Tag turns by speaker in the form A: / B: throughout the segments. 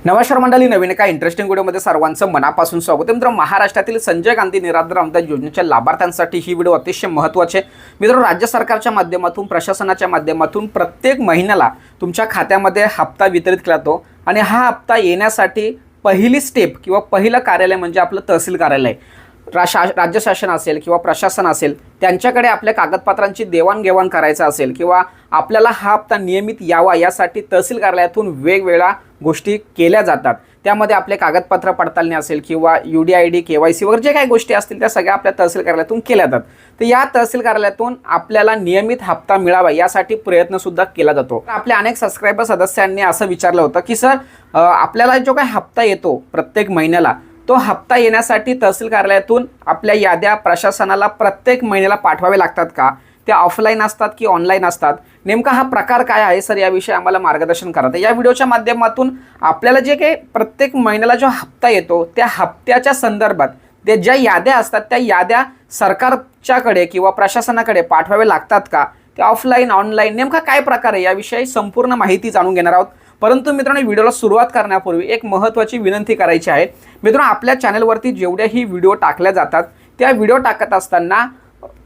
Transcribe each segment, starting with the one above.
A: नमस्कार मंडळी, नवीन एका इंटरेस्टिंग व्हिडिओमध्ये सर्वांचं मनापासून स्वागत आहे. मित्र, महाराष्ट्रातील संजय गांधी निराधार अनुदान योजनेच्या लाभार्थ्यांसाठी ही व्हिडिओ अतिशय महत्त्वाची आहे. मित्र, राज्य सरकारच्या माध्यमातून, प्रशासनाच्या माध्यमातून प्रत्येक महिन्याला तुमच्या खात्यामध्ये हप्ता वितरित केला जातो आणि हा हप्ता येण्यासाठी पहिली स्टेप किंवा पहिलं कार्यालय म्हणजे आपलं तहसील कार्यालय. राज्य शासन असेल किंवा प्रशासन असेल त्यांच्याकडे आपल्या कागदपत्रांची देवाणघेवाण करायचं असेल किंवा आपल्याला हा हप्ता नियमित यावा यासाठी तहसील कार्यालयातून वेगवेगळ्या गोष्टी केल्या जातात. त्यामध्ये आपले कागदपत्र पडताळणी असेल किंवा UDID KYC वगैरे जे काही गोष्टी असतील त्या सगळ्या आपल्या तहसील कार्यालयातून केल्या जातात. तर या तहसील कार्यालयातून आपल्याला नियमित हप्ता मिळावा यासाठी प्रयत्नसुद्धा केला जातो. आपल्या अनेक सबस्क्रायबर सदस्यांनी असं विचारलं होतं की सर, आपल्याला जो काही हप्ता येतो प्रत्येक महिन्याला, तो हप्ता येण्यासाठी तहसील कार्यालयातून आपल्या याद्या प्रशासनाला प्रत्येक महिन्याला पाठवावे लागतात का? त्या ऑफलाईन असतात की ऑनलाईन असतात? नेमका हा प्रकार काय आहे सर, याविषयी आम्हाला मार्गदर्शन करा. तर या व्हिडिओच्या माध्यमातून आपल्याला जे काही प्रत्येक महिन्याला जो हप्ता येतो त्या हप्त्याच्या संदर्भात ते ज्या याद्या असतात त्या याद्या सरकारच्याकडे किंवा प्रशासनाकडे पाठवावे लागतात का? ते ऑफलाईन ऑनलाईन नेमका काय प्रकार आहे याविषयी संपूर्ण माहिती जाणून घेणार आहोत. परंतु मित्रांनो, व्हिडिओला सुरुवात करण्यापूर्वी एक महत्त्वाची विनंती करायची आहे. मित्रांनो, आपल्या चॅनलवरती जेवढ्याही व्हिडिओ टाकल्या जातात त्या व्हिडिओ टाकत असताना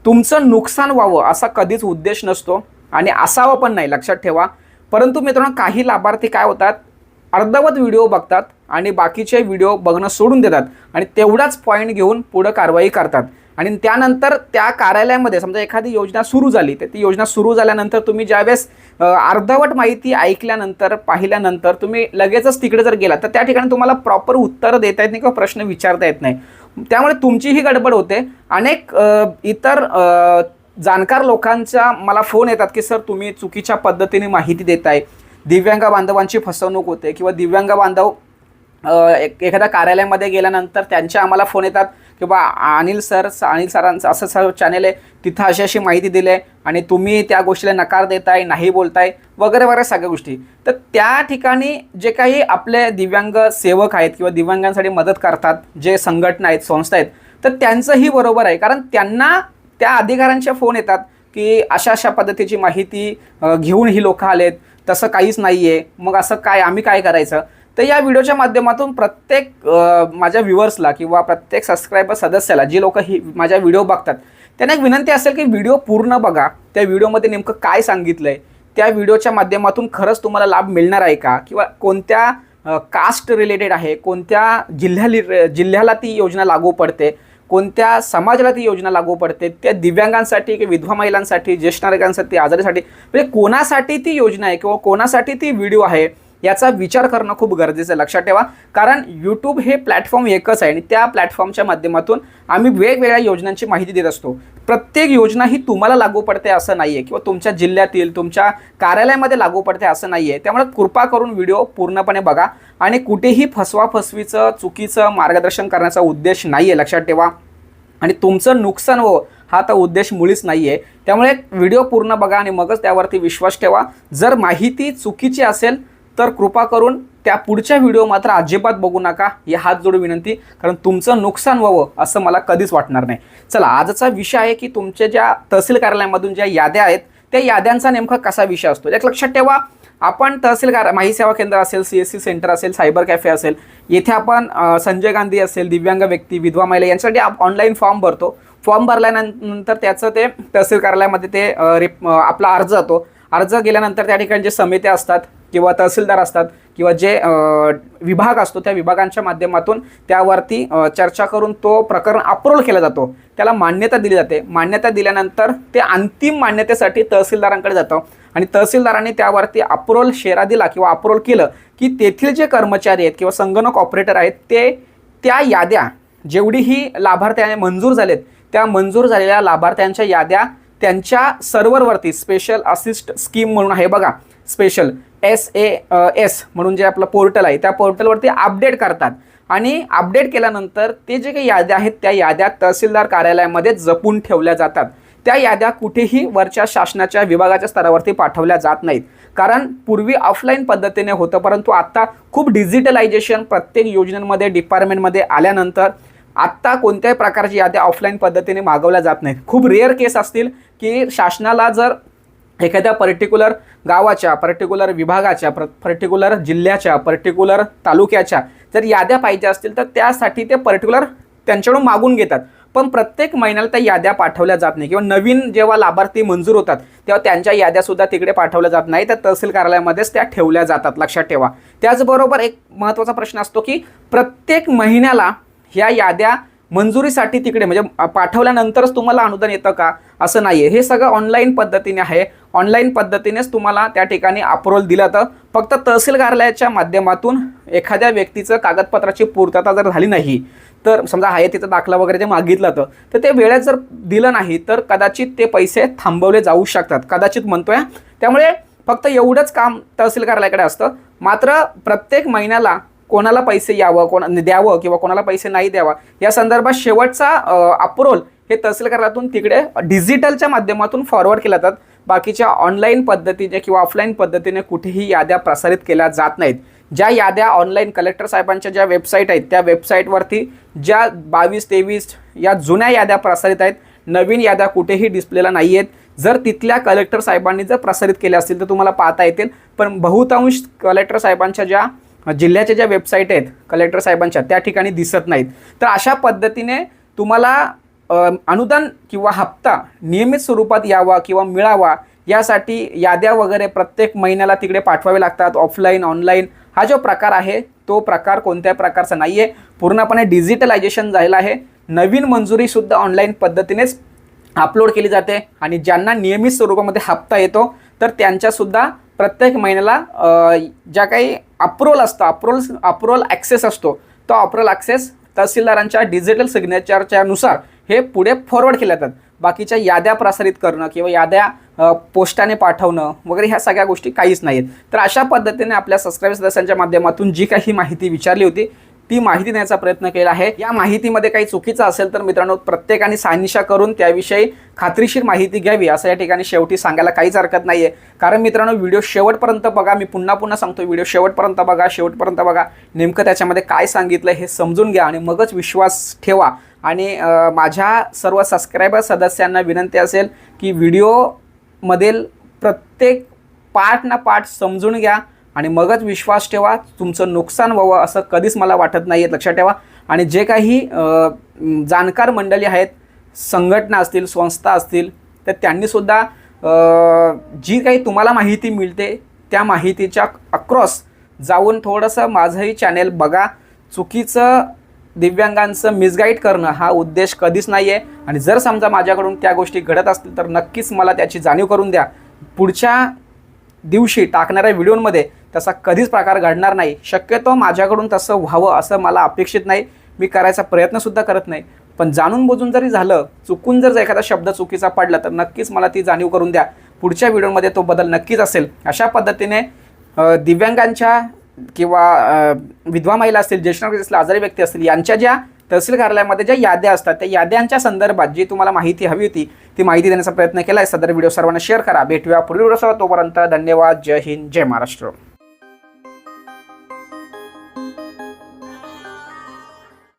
A: तुमचं नुकसान व्हावं असा कधीच उद्देश नसतो आणि असावं पण नाही, लक्षात ठेवा. परंतु मित्रांनो, काही लाभार्थी काय होतात, अर्धवट व्हिडिओ बघतात आणि बाकीचे व्हिडिओ बघणं सोडून देतात आणि तेवढाच पॉईंट घेऊन पुढं कारवाई करतात आणि त्यानंतर त्या कार्यालयामध्ये समजा एखादी योजना सुरू झाली तर ती योजना सुरू झाल्यानंतर तुम्ही ज्यावेळेस अर्धवट माहिती ऐकल्यानंतर पाहिल्यानंतर तुम्ही लगेचच तिकडे जर गेला तर त्या ठिकाणी तुम्हाला प्रॉपर उत्तर देता येत नाही किंवा प्रश्न विचारता येत नाही. त्यामुळे तुमचीही गडबड होते. अनेक इतर जाणकार लोकांचा मला फोन येतात की सर, तुम्ही चुकीच्या पद्धतीने माहिती देताय, दिव्यांग बांधवांची फसवणूक होते किंवा दिव्यांग बांधव एखाद्या कार्यालयामध्ये गेल्यानंतर त्यांचे आम्हाला फोन येतात की बा अनिल सरांचं असं सर्व चॅनेल आहे, तिथं अशी अशी माहिती दिली आहे आणि तुम्ही त्या गोष्टीला नकार देताय, नाही बोलताय वगैरे वगैरे सगळ्या गोष्टी. तर त्या ठिकाणी जे काही आपले दिव्यांग सेवक आहेत किंवा दिव्यांगांसाठी मदत करतात जे संघटना आहेत, संस्था आहेत, तर त्यांचंही बरोबर आहे. कारण त्यांना त्या अधिकाऱ्यांचे फोन येतात की अशा अशा पद्धतीची माहिती घेऊन ही लोकं आलेत, तसं काहीच नाही आहे, मग असं काय, आम्ही काय करायचं? तर या व्हिडिओच्या माध्यमातून प्रत्येक माझ्या व्ह्युअर्सला किंवा प्रत्येक सबस्क्रायबर सदस्याला, जी लोक ही माझ्या व्हिडिओ बघतात, त्यांना एक विनंती असेल की व्हिडिओ पूर्ण बघा. त्या व्हिडिओमध्ये नेमकं काय सांगितलं आहे, त्या व्हिडिओच्या माध्यमातून खरंच तुम्हाला लाभ मिळणार आहे का, किंवा कोणत्या कास्ट रिलेटेड आहे, कोणत्या जिल्ह्याला ती योजना लागू पडते, कोणत्या समाजाला ती योजना लागू पडते, त्या दिव्यांगांसाठी किंवा विधवा महिलांसाठी, ज्येष्ठ नागरिकांसाठी, आजारीसाठी, म्हणजे कोणासाठी ती योजना आहे किंवा कोणासाठी ती व्हिडिओ आहे याचा विचार करणं खूप गरजेचं आहे. लक्षात ठेवा, कारण यूट्यूब हे प्लॅटफॉर्म एकच आहे आणि त्या प्लॅटफॉर्मच्या माध्यमातून आम्ही वेगवेगळ्या योजनांची माहिती देत असतो. प्रत्येक योजना ही तुम्हाला लागू पडते असं नाही आहे किंवा तुमच्या जिल्ह्यातील, तुमच्या कार्यालयामध्ये लागू पडते असं नाही आहे. त्यामुळे कृपा करून व्हिडिओ पूर्णपणे बघा आणि कुठेही फसवाफसवीचं, चुकीचं मार्गदर्शन करण्याचा उद्देश नाही आहे, लक्षात ठेवा. आणि तुमचं नुकसान हो हा तर उद्देश मुळीच नाही आहे. त्यामुळे व्हिडिओ पूर्ण बघा आणि मगच त्यावरती विश्वास ठेवा. जर माहिती चुकीची असेल तर कृपा करून त्या पुढच्या व्हिडिओ मात्र अजिबात बघू नका, ही हात जोडून विनंती, कारण तुमचं नुकसान व्हावं असं मला कधीच वाटणार नाही. चला, आजचा विषय आहे की तुमच्या ज्या तहसील कार्यालयामधून ज्या याद्या आहेत त्या याद्यांचा नेमका कसा विषय असतो. एक लक्षात ठेवा, आपण तहसील माहिती सेवा केंद्र असेल, CSC सेंटर असेल, सायबर कॅफे असेल, येथे आपण संजय गांधी असेल, दिव्यांग व्यक्ती, विधवा महिला यांच्यासाठी ऑनलाईन फॉर्म भरतो. फॉर्म भरल्यानंतर त्याचं ते तहसील कार्यालयामध्ये ते आपला अर्ज जातो. अर्ज गेल्यानंतर त्या ठिकाणी जे समिती असतात किंवा तहसीलदार असतात किंवा जे विभाग असतो त्या विभागांच्या माध्यमातून त्यावरती चर्चा करून तो प्रकरण अप्रूव्ह केला जातो, त्याला मान्यता दिली जाते. मान्यता दिल्यानंतर ते अंतिम मान्यतेसाठी तहसीलदारांकडे जातं आणि तहसीलदारांनी त्यावरती अप्रूव्हल शेरा दिला किंवा अप्रूव्हल केलं की तेथील जे कर्मचारी आहेत किंवा संगणक ऑपरेटर आहेत ते त्या याद्या जेवढीही लाभार्थ्याने मंजूर झालेत त्या मंजूर झालेल्या लाभार्थ्यांच्या याद्या त्यांच्या सर्व्हरवरती, स्पेशल असिस्ट स्कीम म्हणून आहे बघा, स्पेशल SAS म्हणून जे आपलं पोर्टल आहे त्या पोर्टलवरती अपडेट करतात आणि अपडेट केल्यानंतर ते जे काही याद्या आहेत त्या याद्या तहसीलदार कार्यालयामध्ये जपून ठेवल्या जातात. त्या याद्या कुठेही वरच्या शासनाच्या विभागाच्या स्तरावरती पाठवल्या जात नाहीत, कारण पूर्वी ऑफलाईन पद्धतीने होतं, परंतु आता खूप डिजिटलायझेशन प्रत्येक योजनांमध्ये, डिपार्टमेंटमध्ये आल्यानंतर आत्ता कोणत्याही प्रकारची याद्या ऑफलाईन पद्धतीने मागवल्या जात नाहीत. खूप रेअर केस असतील की शासनाला जर एखाद्या पर्टिक्युलर गावाच्या, पर्टिक्युलर विभागाच्या, पर्टिक्युलर जिल्ह्याच्या, पर्टिक्युलर तालुक्याच्या जर याद्या पाहिजे असतील तर त्यासाठी ते पर्टिक्युलर त्यांच्याकडून मागून घेतात. पण प्रत्येक महिन्याला त्या याद्या पाठवल्या जात नाही किंवा नवीन जेव्हा लाभार्थी मंजूर होतात तेव्हा त्यांच्या याद्यासुद्धा तिकडे पाठवल्या जात नाही, तर तहसील कार्यालयामध्येच त्या ठेवल्या जातात, लक्षात ठेवा. त्याचबरोबर एक महत्त्वाचा प्रश्न असतो की प्रत्येक महिन्याला ह्या याद्या मंजुरीसाठी तिकडे म्हणजे पाठवल्यानंतरच तुम्हाला अनुदान येतं का, असं नाही आहे. हे सगळं ऑनलाईन पद्धतीने आहे. ऑनलाईन पद्धतीनेच तुम्हाला त्या ठिकाणी अप्रूव्हल दिलं तर फक्त तहसील कार्यालयाच्या माध्यमातून एखाद्या व्यक्तीचं कागदपत्राची पूर्तता जर झाली नाही तर समजा हयातीचा दाखला वगैरे जे मागितलं तर ते वेळेत जर दिलं नाही तर कदाचित ते पैसे थांबवले जाऊ शकतात, कदाचित म्हणतोय. त्यामुळे फक्त एवढंच काम तहसील कार्यालयाकडे असतं. मात्र प्रत्येक महिन्याला कोणाला पैसे यावं, द्यावं किंवा कोणाला पैसे नाही द्यावा या संदर्भात शेवटचा अप्रूव्हल हे तहसील कार्यालयातून तिकडे डिजिटलच्या माध्यमातून फॉरवर्ड केल्या जातात. बाकीच्या ऑनलाईन पद्धतीने किंवा ऑफलाईन पद्धतीने कुठेही याद्या प्रसारित केल्या जात नाहीत. ज्या याद्या ऑनलाईन कलेक्टर साहेबांच्या ज्या वेबसाईट आहेत त्या वेबसाईटवरती ज्या 22-23 या जुन्या याद्या प्रसारित आहेत, नवीन याद्या कुठेही डिस्प्लेला नाही आहेत. जर तिथल्या कलेक्टर साहेबांनी जर प्रसारित केल्या असतील तर तुम्हाला पाहता येतील. पण बहुतांश कलेक्टर साहेबांच्या ज्या जिल्ह्याच्या ज्या वेबसाईट आहेत कलेक्टर साहेबांच्या त्या ठिकाणी दिसत नाहीत. तर अशा पद्धतीने तुम्हाला अनुदान किंवा हप्ता नियमित स्वरूपात यावा किंवा मिळावा यासाठी याद्या वगैरे प्रत्येक महिन्याला तिकडे पाठवावे लागतात. ऑफलाईन ऑनलाईन हा जो प्रकार आहे तो प्रकार कोणत्या प्रकारचा नाही आहे, पूर्णपणे डिजिटलायझेशन झालेला आहे. नवीन मंजुरीसुद्धा ऑनलाईन पद्धतीनेच अपलोड केली जाते आणि ज्यांना नियमित स्वरूपामध्ये हप्ता येतो तर त्यांच्यासुद्धा प्रत्येक महिन्याला ज्या काही अप्रूव्हल असतं, अप्रूव्हल ॲक्सेस असतो, तो अप्रूव्हल ॲक्सेस तहसीलदारांच्या डिजिटल सिग्नेचरच्या नुसार हे पुढे फॉरवर्ड केल्या जातात. बाकीच्या याद्या प्रसारित करणं किंवा याद्या पोस्टाने पाठवणं वगैरे ह्या सगळ्या गोष्टी काहीच नाही आहेत. तर अशा पद्धतीने आपल्या सबस्क्राईबर सदस्यांच्या माध्यमातून जी काही माहिती विचारली होती ती माहिती देण्याचा प्रयत्न केला आहे. या माहितीमध्ये काही चुकीचं असेल तर मित्रांनो प्रत्येकाने शहानिशा करून त्याविषयी खात्रीशीर माहिती घ्यावी असं या ठिकाणी शेवटी सांगायला काहीच हरकत नाही आहे. कारण मित्रांनो व्हिडिओ शेवटपर्यंत बघा, मी पुन्हा सांगतो व्हिडिओ शेवटपर्यंत बघा, नेमकं त्याच्यामध्ये काय सांगितलं हे समजून घ्या आणि मगच विश्वास ठेवा. आणि माझ्या सर्व सबस्क्रायबर सदस्यांना विनंती असेल की व्हिडिओमधील प्रत्येक पार्ट समजून घ्या आणि मगच विश्वास ठेवा. तुमचं नुकसान व्हावं असं कधीच मला वाटत नाही आहे, लक्षात ठेवा. आणि जे काही जाणकार मंडळी आहेत, संघटना असतील, संस्था असतील, तर त्यांनीसुद्धा जी काही तुम्हाला माहिती मिळते त्या माहितीच्या अक्रॉस जाऊन थोडंसं माझंही चॅनेल बघा. चुकीचं दिव्यांगांचं मिसगाईड करणं हा उद्देश कधीच नाही आहे. आणि जर समजा माझ्याकडून त्या गोष्टी घडत असतील तर नक्कीच मला त्याची जाणीव करून द्या. पुढच्या दिवशी टाकणाऱ्या व्हिडिओमध्ये तसा कधीच प्रकार घडणार नाही. शक्यतो माझ्याकडून तसं व्हावं असं मला अपेक्षित नाही, मी करायचा प्रयत्नसुद्धा करत नाही. पण जाणून बुजून जरी झालं, चुकून जर एखादा शब्द चुकीचा पडला तर नक्कीच मला ती जाणीव करून द्या. पुढच्या व्हिडिओमध्ये तो बदल नक्कीच असेल. अशा पद्धतीने दिव्यांगांच्या किंवा विधवा महिला असतील, ज्येष्ठ नागरिक असतील, आजारी व्यक्ती असतील यांच्या ज्या तहसील कार्यालयामध्ये ज्या याद्या असतात त्या याद्यांच्या संदर्भात जी तुम्हाला माहिती हवी होती ती माहिती देण्याचा प्रयत्न केला आहे. सदर व्हिडिओ सर्वांना शेअर करा. भेटूया पुढील व्हिडिओसह. तोपर्यंत धन्यवाद. जय हिंद, जय महाराष्ट्र.